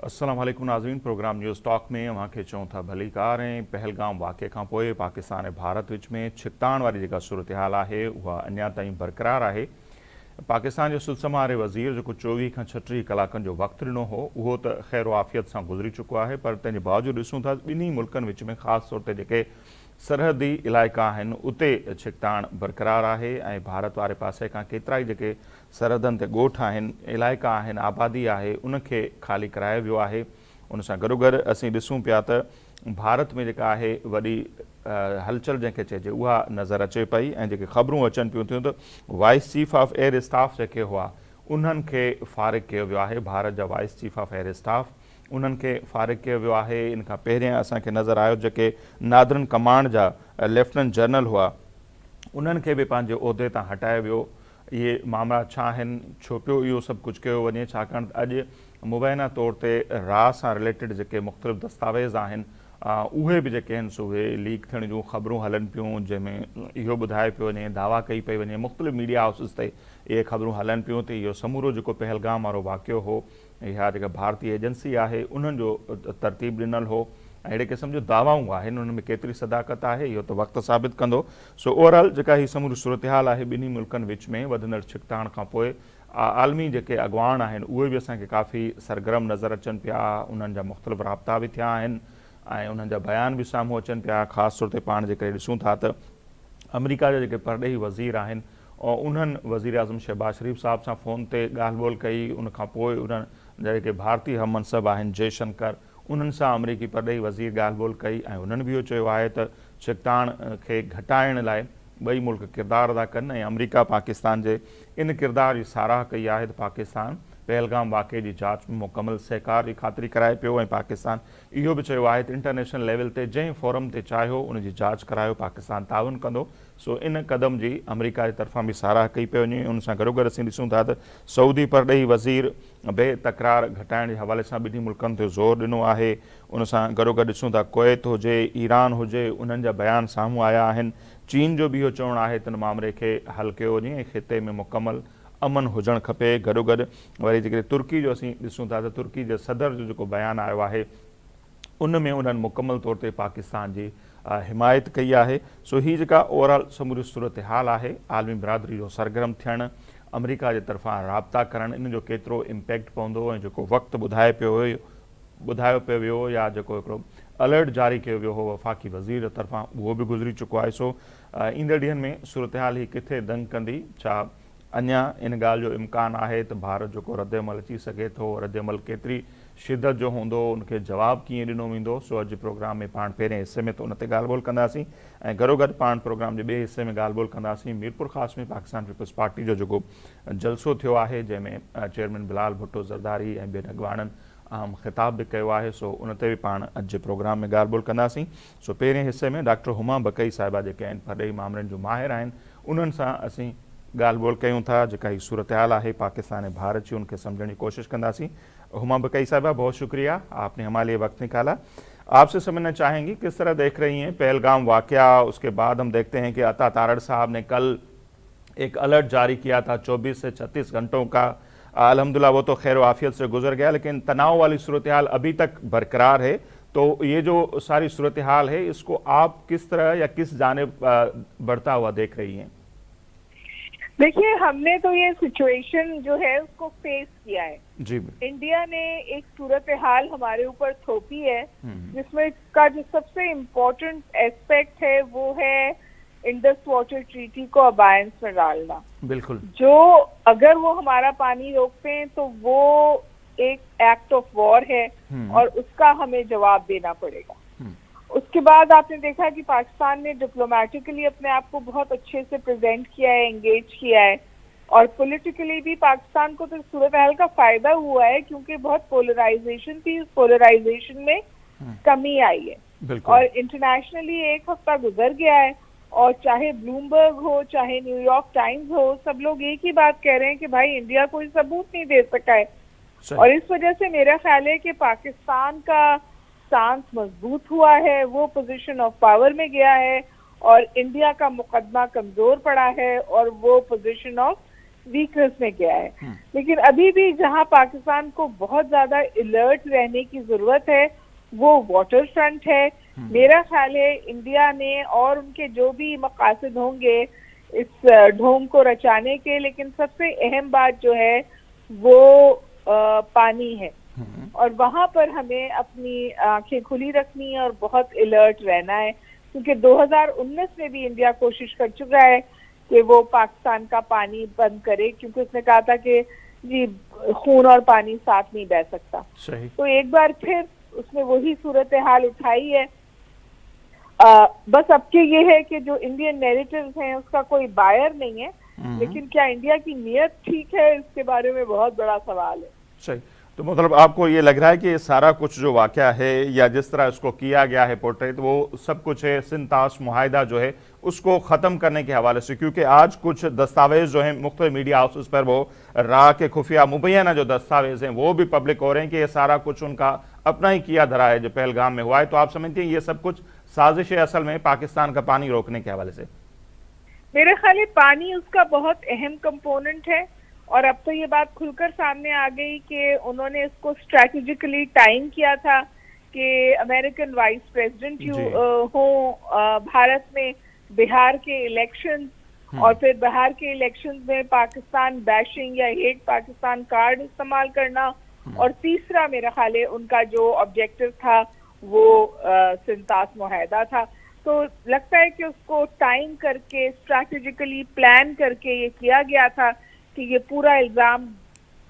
अस्सलाम वालेकुम नाज़रीन, प्रोग्राम न्यूज़ टॉक में अवां खे चऊं था भली कार। ऐं पहलगाम वाक़े खां पोइ पाकिस्तान ऐं भारत विच में छिकताण वारी जेका सूरत हाल आहे उहा अञा ताईं बरक़रार आहे। पाकिस्तान जो सुलसमारे वज़ीर जेको 24 खां 36 कलाकनि जो वक़्तु ॾिनो हो उहो त ख़ैर आफ़ियत सां गुज़री चुको आहे, पर तंहिंजे बावजूदि ॾिसूं था ॿिन्ही मुल्कनि विच में ख़ासि तौर ते जेके सरहदी इलाइक़ा आहिनि उते छिकताण बरक़रार आहे। ऐं भारत वारे पासे खां केतिरा ई जेके सरहदनि ते ॻोठ आहिनि, इलाइक़ा आहिनि, आबादी आहे, उनखे ख़ाली करायो वियो आहे। उन सां गॾोगॾु असीं ॾिसूं पिया त भारत में जेका आहे वॾी हलचल जंहिंखे चइजे उहा नज़र अचे पई। ऐं जेके ख़बरूं अचनि पियूं थियूं त wise chief of air staff जेके हुआ उन्हनि खे फ़ारिग कयो वियो आहे। भारत जा wise chief of air staff उन्हनि खे फ़ारिग कयो वियो आहे। इन खां पहिरियां असांखे नज़र आयो जेके नादरन कमांड जा लेफ्टिनेंट जनरल हुआ उन्हनि खे बि पंहिंजे उहिदे तां हटायो वियो। इहे मामला छा आहिनि, छो पियो इहो सभु कुझु कयो वञे, छाकाणि त अॼु मुबैना तौर ते राह सां रिलेटेड जेके मुख़्तलिफ़ दस्तावेज़ आहिनि उहे बि जेके आहिनि सो उहे लीक थियण जूं ख़बरूं हलनि पियूं, जंहिंमें इहो ॿुधायो पियो वञे, दावा कई पई वञे, मुख़्तलिफ़ मीडिया हाउसिस ते इहे ख़बरूं हलनि पियूं त इहो समूरो जेको पहलगाम वारो वाक़ियो हो, इहा जेका भारतीय एजेंसी आहे उन्हनि जो तरतीब ॾिनल हो। अहिड़े क़िस्म जो दावाऊं आहिनि, उन में केतिरी सदाकत आहे इहो त वक़्तु साबित कंदो। सो ओवरऑल जेका हीअ समूरी सूरत हाल आहे ॿिन्ही मुल्कनि विच में वधंदड़ छिकताण खां पोइ आलमी जेके अॻवान आहिनि उहे बि असांखे काफ़ी सरगर्म नज़र अचनि पिया। उन्हनि जा मुख़्तलिफ़ राब्ता बि थिया आहिनि ऐं उन्हनि जा बयान बि साम्हूं अचनि पिया। ख़ासि तौर ते पाण जेके ॾिसूं था त अमेरिका जा जेके परॾेही वज़ीर आहिनि और उन्हनि वज़ीर आज़म शहबाज शरीफ़ साहिब सां फ़ोन ते ॻाल्हि ॿोल कई। उनखां पोइ उन्हनि जा जेके भारतीय हम मनसब आहिनि जयशंकर उन्हनि सां अमरीकी परॾेही वज़ीर ॻाल्हि ॿोल कई ऐं उन्हनि बि इहो चयो आहे त छिकताण खे घटाइण लाइ ॿई मुल्क किरदारु अदा कनि ऐं अमरीका पाकिस्तान जे इन किरदार जी साराह कई आहे त पाकिस्तान पहलगाम वाक़े जी जांच में मुकमल सहकार जी ख़ातिरी कराए पियो। ऐं पाकिस्तान इहो बि चयो आहे त इंटरनेशनल लेवल ते जंहिं फोरम ते चाहियो उनजी जांच करायो, पाकिस्तान ताउन कंदो। सो इन क़दम जी अमरीका जे तरफ़ां बि साराह कई पई वञे। उन सां गॾोगॾु असीं ॾिसूं था त सऊदी परॾेही वज़ीर बेतकरार घटाइण जे हवाले सां ॿिन्ही मुल्कनि ते ज़ोर ॾिनो आहे। उन सां गॾोगॾु ॾिसूं था कुवैत हुजे, ईरान हुजे, उन्हनि जा बयान साम्हूं आया आहिनि। चीन जो बि इहो चवणु आहे त इन मामले खे हल कयो वञे ऐं ख़िते में मुकमल अमन हुजणु खपे। गॾोगॾु वरी जेके तुर्की जो असीं ॾिसूं था त तुर्की जे सदर जो जेको बयानु आयो आहे उन में उन्हनि मुकमल तौर ते पाकिस्तान जी हिमायत कई आहे। सो हीअ जेका ओवरऑल समूरी सूरत हाल आहे, आलमी बिरादरी जो सरगर्म थियणु, अमरीका जे तरफ़ां राब्ता करणु, इन जो केतिरो इम्पैक्ट पवंदो ऐं जेको वक़्तु ॿुधायो पियो वियो या जेको हिकिड़ो अलर्ट जारी कयो वियो हो वफ़ाक़ी वज़ीर तरफ़ां उहो बि गुज़री चुको आहे। सो ईंदड़ ॾींहंनि में सूरत हाल ही किथे दंग कंदी, छा अञा इन ॻाल्हि जो इम्कान आहे त भारत जेको रद्दमल अची सघे थो, रद्दमल केतिरी शिदत जो हूंदो, उनखे जवाबु कीअं ॾिनो वेंदो। सो अॼु प्रोग्राम में पाण पहिरें हिसे में त उन ते ॻाल्हि ॿोल कंदासीं ऐं गॾोगॾु पाण प्रोग्राम जे ॿिए हिसे में ॻाल्हि ॿोल कंदासीं मीरपुर ख़ासि में पाकिस्तान पीपल्स पार्टी जो जेको जलसो थियो आहे जंहिंमें चेयरमैन बिलाल भुट्टो ज़रदारी ऐं ॿियनि अॻवाननि अहम ख़िताब बि कयो आहे। सो उन ते बि पाण अॼु जे प्रोग्राम में ॻाल्हि ॿोल कंदासीं। सो पहिरें हिसे में डॉक्टर हुमा बकई साहिबा जेके आहिनि परॾेही मामलनि जो माहिर आहिनि उन्हनि सां असीं ॻाल्हि ॿोल कयूं था। जेका ही सूरत हाल आहे पाकिस्तान ऐं भारत जी उनके समझने की कोशिश कंदासीं। हुमा बकई साहिबा, बहुत शुक्रिया, आपने हमारे लिए वक्त निकाला। आपसे समझना चाहेंगी किस तरह देख रही हैं पहलगाम वाक़या, उसके बाद हम देखते हैं कि अता तारड़ साहब ने कल एक अलर्ट जारी किया था 24 से 36 घंटों का। अल्हम्दुलिल्लाह वो तो खैर आफियत से गुजर गया, लेकिन तनाव वाली सूरत हाल अभी तक बरकरार है। तो ये जो सारी सूरत हाल है इसको आप किस तरह या किस जानिब बढ़ता हुआ देख रही हैं? देखिए, हमने तो ये सिचुएशन जो है उसको फेस किया है जी। इंडिया ने एक सूरत हाल हमारे ऊपर थोपी है जिसमें का जो सबसे इम्पोर्टेंट एस्पेक्ट है वो है इंडस वाटर ट्रीटी को अबायंस में डालना। बिल्कुल, जो अगर वो हमारा पानी रोकते हैं तो वो एक एक्ट ऑफ वॉर है और उसका हमें जवाब देना पड़ेगा। उसके बाद आपने देखा कि पाकिस्तान ने डिप्लोमेटिकली अपने आप को बहुत अच्छे से प्रेजेंट किया है, एंगेज किया है, और पॉलिटिकली भी पाकिस्तान को तो सूरत हाल का फायदा हुआ है क्योंकि बहुत पोलराइजेशन थी, उस पोलराइजेशन में कमी आई है। और इंटरनेशनली एक हफ्ता गुजर गया है और चाहे ब्लूमबर्ग हो, चाहे न्यूयॉर्क टाइम्स हो, सब लोग एक ही बात कह रहे हैं कि भाई इंडिया कोई सबूत नहीं दे सका है। और इस वजह से मेरा ख्याल है कि पाकिस्तान का स्टांस मजबूत हुआ है, वो पोजीशन ऑफ पावर में गया है और इंडिया का मुकदमा कमजोर पड़ा है और वो पोजीशन ऑफ वीकनेस में गया है। लेकिन अभी भी जहां पाकिस्तान को बहुत ज्यादा अलर्ट रहने की जरूरत है वो वाटर फ्रंट है। मेरा ख्याल है इंडिया ने और उनके जो भी मकासद होंगे इस ढोंग को रचाने के, लेकिन सबसे अहम बात जो है वो पानी है और वहां पर हमें अपनी आंखें खुली रखनी है और बहुत अलर्ट रहना है, क्योंकि 2019 में भी इंडिया कोशिश कर चुका है कि वो पाकिस्तान का पानी बंद करे, क्योंकि उसने कहा था कि जी खून और पानी साथ नहीं बह सकता। सही। तो एक बार फिर उसने वही सूरत हाल उठाई है। बस अब के ये है कि जो इंडियन नैरेटिव्स हैं उसका कोई बायर नहीं है, लेकिन क्या इंडिया की नीयत ठीक है, इसके बारे में बहुत बड़ा सवाल है। सही। तो मतलब आपको ये लग रहा है कि ये सारा कुछ जो वाकया है या जिस तरह इसको किया गया है पोर्ट्रेट, वो सब कुछ है सिंतास मुआहिदा जो है उसको ख़त्म करने के हवाले से, क्योंकि आज कुछ दस्तावेज जो हैं मुख्तलिफ मीडिया हाउसेस पर वो रा के खुफिया मुबैना जो दस्तावेज हैं वो भी पब्लिक हो रहे हैं कि ये सारा कुछ उनका अपना ही किया धरा है जो पहलगाम में हुआ है। तो आप समझते हैं ये सब कुछ साजिश है असल में पाकिस्तान का पानी रोकने के हवाले से? मेरे ख्याल है पानी उसका बहुत अहम कंपोनेंट है और अब तो ये बात खुलकर सामने आ गई कि उन्होंने इसको स्ट्रैटेजिकली टाइम किया था कि अमेरिकन वाइस प्रेसिडेंट हो भारत में बिहार के इलेक्शन और फिर बिहार के इलेक्शन में पाकिस्तान बैशिंग या हेट पाकिस्तान कार्ड इस्तेमाल करना, और तीसरा मेरा ख्याल है उनका जो ऑब्जेक्टिव था वो सिंतास मुआहिदा था। तो लगता है कि उसको टाइम करके स्ट्रैटेजिकली प्लान करके ये किया गया था कि ये पूरा इल्जाम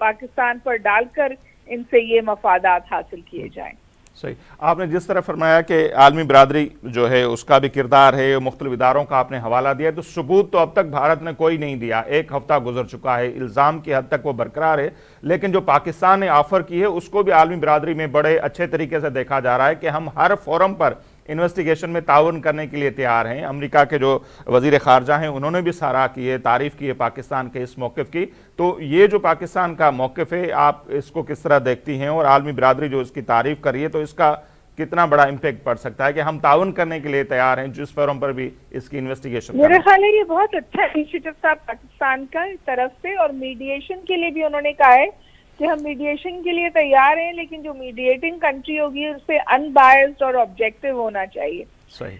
पाकिस्तान पर डालकर इनसे ये मफादात हासिल किए जाएं। सही। आपने जिस तरह फरमाया कि आलमी बरादरी जो है उसका भी किरदार है, मुख्तलिफ इदारों का आपने हवाला दिया, तो सबूत तो अब तक भारत ने कोई नहीं दिया। एक हफ्ता गुजर चुका है, इल्ज़ाम की हद तक वो बरकरार है, लेकिन जो पाकिस्तान ने ऑफर की है उसको भी आलमी बरादरी में बड़े अच्छे तरीके से देखा जा रहा है कि हम हर फोरम पर इन्वेस्टिगेशन में ताउन करने के लिए तैयार हैं। अमेरिका के जो वजीर खारजा हैं उन्होंने भी सराहा की है, तारीफ की है पाकिस्तान के इस मौक़िफ़ की। तो ये जो पाकिस्तान का मौक़िफ़ है आप इसको किस तरह देखती हैं, और आलमी बरादरी जो इसकी तारीफ कर रही है तो इसका कितना बड़ा इम्पैक्ट पड़ सकता है कि हम ताउन करने के लिए तैयार हैं जिस फोरम पर भी इसकी इन्वेस्टिगेशन? मेरे ख्याल है ये बहुत अच्छा इनिशिएटिव था पाकिस्तान का तरफ से, और मीडिएशन के लिए भी उन्होंने कहा है कि हम मीडिएशन के लिए तैयार हैं, लेकिन जो मीडिएटिंग कंट्री होगी उससे अनबायस्ड और ऑब्जेक्टिव होना चाहिए। सही।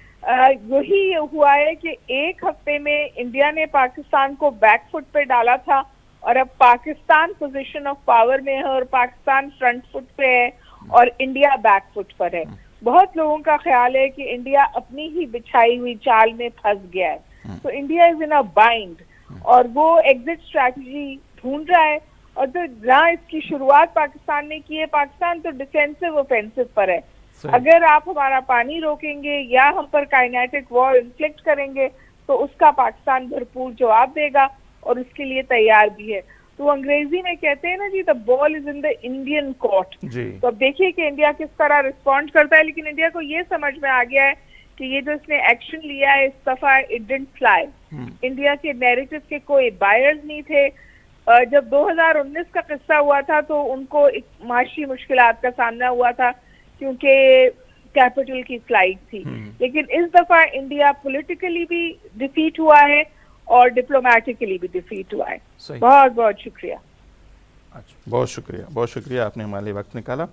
यही हुआ है कि एक हफ्ते में इंडिया ने पाकिस्तान को बैकफुट पे डाला था और अब पाकिस्तान पोजीशन ऑफ पावर में है और पाकिस्तान फ्रंट फुट पे है और इंडिया बैकफुट पर है। बहुत लोगों का ख्याल है कि इंडिया अपनी ही बिछाई हुई चाल में फंस गया है, तो India is in a bind और वो एग्जिट स्ट्रैटेजी ढूंढ रहा है। और तो जहाँ इसकी शुरुआत पाकिस्तान ने की है, पाकिस्तान तो डिफेंसिव ऑफेंसिव पर है। अगर आप हमारा पानी रोकेंगे या हम पर काइनेटिक वॉर इन्फ्लिक्ट करेंगे तो उसका पाकिस्तान भरपूर जवाब देगा और उसके लिए तैयार भी है। तो अंग्रेजी में कहते हैं ना जी, the ball is in the Indian court. तो अब देखिए कि इंडिया किस तरह रिस्पॉन्ड करता है, लेकिन इंडिया को ये समझ में आ गया है कि ये जो इसने एक्शन लिया है इस दफा इट डिडंट फ्लाई। इंडिया के नैरेटिव के कोई बायर्स नहीं थे। जब 2019 का किस्सा हुआ था तो उनको एक माशी मुश्किलात का सामना हुआ था क्योंकि कैपिटल की फ्लाइट थी, लेकिन इस दफा इंडिया पॉलिटिकली भी डिफीट हुआ है और डिप्लोमेटिकली भी डिफीट हुआ है। बहुत बहुत शुक्रिया। अच्छा, बहुत शुक्रिया आपने हमारे लिए वक्त निकाला।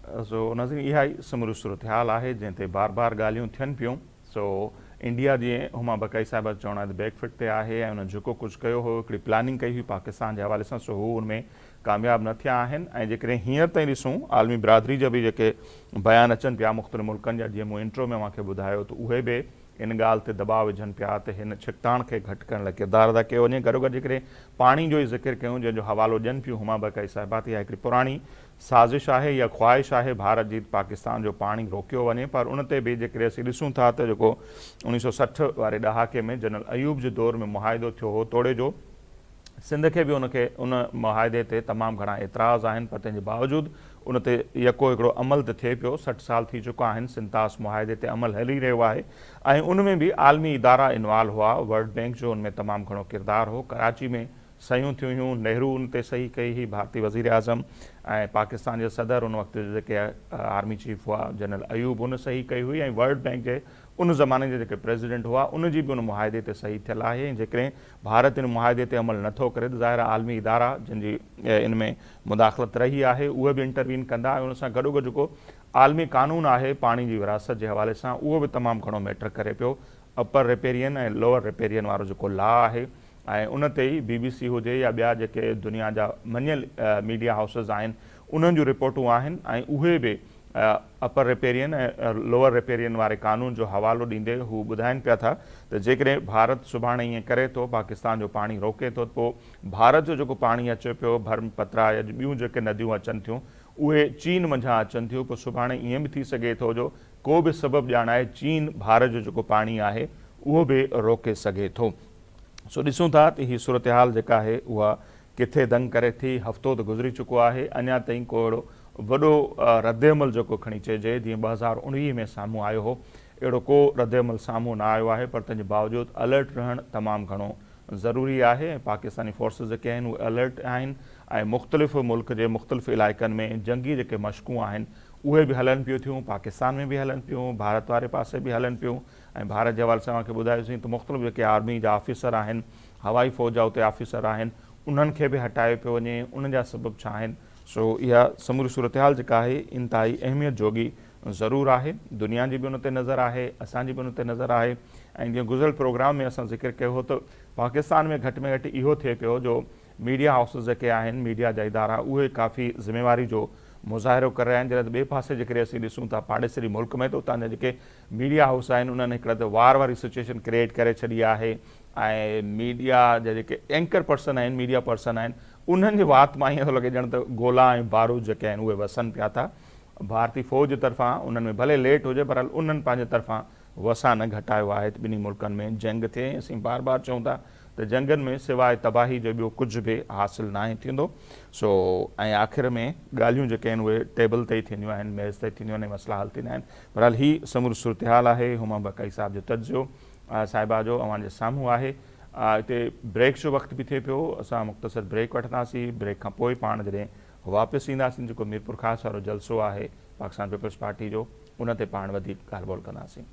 सो नाज़रीन, यह समूरी सूरत हाल है जैसे बार बार गालियों थियन पियूं। सो इंडिया जी हुमा बकाई साहिब चवण बैकफिट ते आहे ऐं उन जेको कुछ कयो हो, हिकिड़ी प्लानिंग कई हुई पाकिस्तान के हवाले से, सो हू उनमें कामयाब न थिया आहिनि। ऐं जेकॾहिं हींअर ताईं ॾिसूं आलमी बरादरी जा भी जेके बयान अचनि पिया मुख़्तलिफ़ मुल्कनि जा, जीअं मूं इंट्रो में मूंखे ॿुधायो, तो उहे बि इन ॻाल्हि ते दबाव विझनि पिया त हिन छिकताण खे घटि करण लाइ किरदारु अदा कयो वञे। गॾोगॾु जेकॾहिं पाणी जो ई ज़िक्र कयूं जंहिंजो हवालो ॾियनि पियूं हुमा बकाई साहिबा, इहा हिकिड़ी पुराणी साज़िश आहे या ख्वाहिश आहे भारत जी पाकिस्तान जो पाणी रोकियो वञे, पर उन ते बि जेकॾहिं असीं ॾिसूं था त जेको 1960 वारे ॾहाके में जनरल अयूब जे दौर में मुआहिदो थियो हो तोड़े जो, सिंध के भी उन मुआहिदे ते तमाम घणा एतराज़ आहिनि, पर तंहिंजे बावजूद उन ते यको हिकिड़ो अमल त थिए पियो। 60 साल थी चुका आहिनि सिंतास मुआहिदे ते अमल हली रहियो आहे ऐं उन में बि आलमी इदारा इन्वॉल्व हुआ। वर्ल्ड बैंक जो उनमें तमामु घणो किरदारु हो। कराची में सयूं थियूं हुयूं, नेहरू उन ते सही कई हुई, भारतीय वज़ीर आज़म ऐं पाकिस्तान जे सदर उन वक़्तु जेके आर्मी चीफ हुआ जनरल अयूब उन सही कई हुई ऐं वर्ल्ड बैंक जे उन ज़माने जे जेके प्रेसिडेंट हुआ उन जी बि उन मुआहिदे ते सही थियल आहे। ऐं जेकॾहिं भारत इन मुआहिदे ते अमल नथो करे त ज़ाहिर आलमी इदारा जिन जी इन में मुदाख़लत रही आहे उहे बि इंटरवीन कंदा ऐं उन सां गॾोगॾु जेको आलमी कानून आहे पाणी जी विरासत जे हवाले सां उहो बि तमामु घणो मैटर करे पियो। अपर रिपेरियन ऐं लोअर रिपेरियन वारो जेको लॉ आहे ऐं उन ते ई BBC हुजे या ॿिया जेके दुनिया जा मञियल मीडिया हाउसिस आहिनि उन्हनि जूं रिपोर्टूं आहिनि ऐं उहे बि अपर रिपेरियन ऐं लोअर रिपेरियन वारे कानून जो हवालो ॾींदे हू ॿुधाइनि पिया था त जेकॾहिं भारत सुभाणे ईअं करे थो, पाकिस्तान जो पाणी रोके थो, पोइ भारत जो जेको पाणी अचे पियो ब्रह्मपुत्रा या ॿियूं जेके नदियूं अचनि थियूं उहे चीन मंझां अचनि थियूं। पोइ सुभाणे ईअं बि थी सघे थो जो को बि सबबु ॼाणाए चीन भारत जो जेको पाणी आहे उहो बि रोके सघे थो। सो ॾिसूं था त हीअ सूरत हाल जेका आहे उहा किथे दंग करे थी। हफ़्तो त गुज़री चुको आहे, अञा ताईं को अहिड़ो वॾो रद्दमल जेको खणी चइजे जीअं 2019 में साम्हूं आयो हो अहिड़ो को रद्दमल साम्हूं न आयो आहे। पर तंहिंजे बावजूदि अलर्ट रहणु तमामु घणो ज़रूरी आहे ऐं पाकिस्तानी फोर्सिस जेके आहिनि उहे अलर्ट आहिनि ऐं मुख़्तलिफ़ मुल्क जे मुख़्तलिफ़ इलाइक़नि में जंगी जेके मशक़ूं आहिनि उहे बि हलनि पियूं थियूं, पाकिस्तान में बि हलनि पियूं, भारत वारे पासे बि हलनि पियूं। ऐं भारत जे हवाले सां तव्हांखे ॿुधायोसीं त मुख़्तलिफ़ जेके आर्मी जा ऑफिसर आहिनि, हवाई फ़ौज जा उते ऑफिसर आहिनि, उन्हनि खे बि हटायो पियो वञे। उन जा सबब छा आहिनि? सो इहा समूरी सूरत हाल जेका आहे इंतिहाई अहमियत जोगी ज़रूरु आहे। दुनिया जी बि उन ते नज़र आहे, असांजी बि उन ते नज़र आहे। ऐं जीअं गुज़िरियल प्रोग्राम में असां ज़िक्र कयो हो त पाकिस्तान में घटि में घटि इहो थिए पियो जो मीडिया हाउसिस जेके आहिनि, मीडिया जा इदारा उहे काफ़ी ज़िम्मेवारी जो मुज़ाहिरो करे रहिया आहिनि। जॾहिं ॿिए पासे जेकॾहिं असीं ॾिसूं था पाड़ेसरी मुल्क में त उतां जा जेके मीडिया हाउस आहिनि उन्हनि हिकिड़ा त वार वारी सिचुएशन क्रिएट करे छॾी आहे ऐं मीडिया जा जेके एंकर पर्सन आहिनि, मीडिया पर्सन आहिनि, उन्हनि जे वात मां ईअं थो लॻे ॼण त गोला ऐं बारूद जेके आहिनि उहे वसनि पिया था। भारतीय फ़ौज जे तरफ़ां उन्हनि में भले लेट हुजे पर उन्हनि पंहिंजे तरफ़ां वसा न घटायो आहे त ॿिन्ही मुल्कनि में जंग थिए। असीं बार बार चऊं था त जंगनि में सवाइ तबाही जो ॿियो कुझु बि हासिलु न थींदो। सो ऐं आख़िर में ॻाल्हियूं जेके आहिनि उहे टेबल ते ई थींदियूं आहिनि, मेज़ ते थींदियूं आहिनि, मसइला हल थींदा आहिनि। बहरहाल हीअ समूरी सूरत हाल आहे। हुमा बकाई साहिब जो तजियो साहिबा जो अव्हांजे साम्हूं आहे। हिते ब्रेक जो वक़्तु बि थिए पियो, असां मुख़्तसर ब्रेक वठंदासीं। ब्रेक खां पोइ पाण जॾहिं वापसि ईंदासीं जेको मीरपुर ख़ासि वारो जलसो आहे पाकिस्तान पीपल्स पार्टी जो उन ते पाण वधीक ॻाल्हि ॿोल कंदासीं।